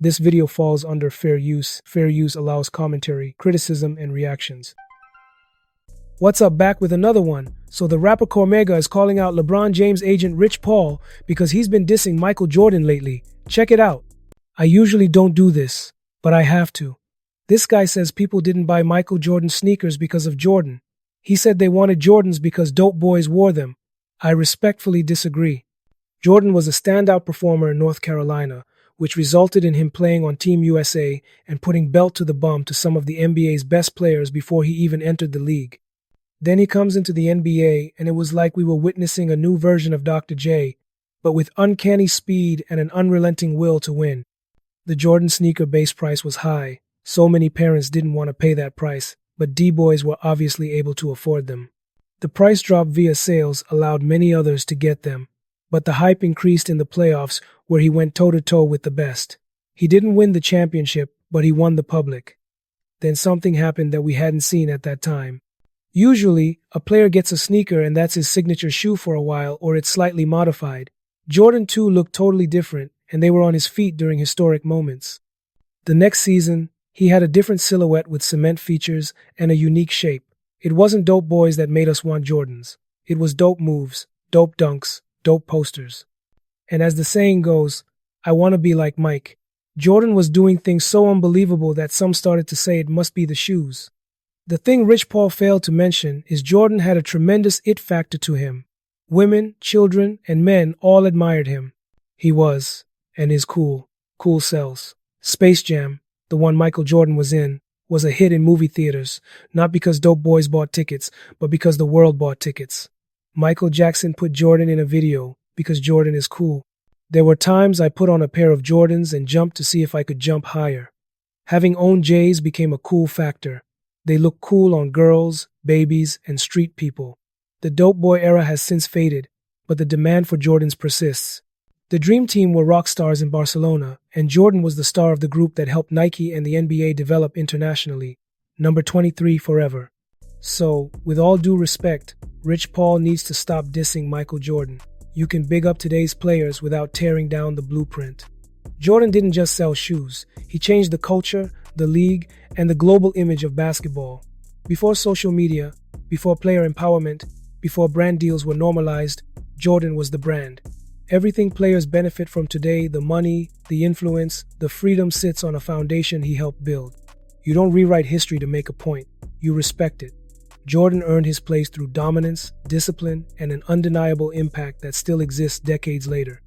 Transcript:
This video falls under fair use. Fair use allows commentary, criticism, and reactions. What's up, back with another one. So the rapper Cormega is calling out LeBron James agent Rich Paul because he's been dissing Michael Jordan lately. Check it out. I usually don't do this, but I have to. This guy says people didn't buy Michael Jordan sneakers because of Jordan. He said they wanted Jordans because dope boys wore them. I respectfully disagree. Jordan was a standout performer in North Carolina, which resulted in him playing on Team USA and putting belt to the bum to some of the NBA's best players before he even entered the league. Then he comes into the NBA, and it was like we were witnessing a new version of Dr. J, but with uncanny speed and an unrelenting will to win. The Jordan sneaker base price was high. So many parents didn't want to pay that price, but D-boys were obviously able to afford them. The price drop via sales allowed many others to get them, but the hype increased in the playoffs where he went toe-to-toe with the best. He didn't win the championship, but he won the public. Then something happened that we hadn't seen at that time. Usually, a player gets a sneaker and that's his signature shoe for a while, or it's slightly modified. Jordan too looked totally different, and they were on his feet during historic moments. The next season, he had a different silhouette with cement features and a unique shape. It wasn't dope boys that made us want Jordans. It was dope moves, dope dunks, dope posters. And as the saying goes, I want to be like Mike. Jordan was doing things so unbelievable that some started to say it must be the shoes. The thing Rich Paul failed to mention is Jordan had a tremendous it factor to him. Women, children, and men all admired him. He was, and is cool. Cool sells. Space Jam, the one Michael Jordan was in, was a hit in movie theaters, not because dope boys bought tickets, but because the world bought tickets. Michael Jackson put Jordan in a video because Jordan is cool. There were times I put on a pair of Jordans and jumped to see if I could jump higher. Having owned J's became a cool factor. They look cool on girls, babies, and street people. The dope boy era has since faded, but the demand for Jordans persists. The Dream Team were rock stars in Barcelona, and Jordan was the star of the group that helped Nike and the NBA develop internationally. Number 23 forever. So, with all due respect, Rich Paul needs to stop dissing Michael Jordan. You can big up today's players without tearing down the blueprint. Jordan didn't just sell shoes. He changed the culture, the league, and the global image of basketball. Before social media, before player empowerment, before brand deals were normalized, Jordan was the brand. Everything players benefit from today, the money, the influence, the freedom, sits on a foundation he helped build. You don't rewrite history to make a point. You respect it. Jordan earned his place through dominance, discipline, and an undeniable impact that still exists decades later.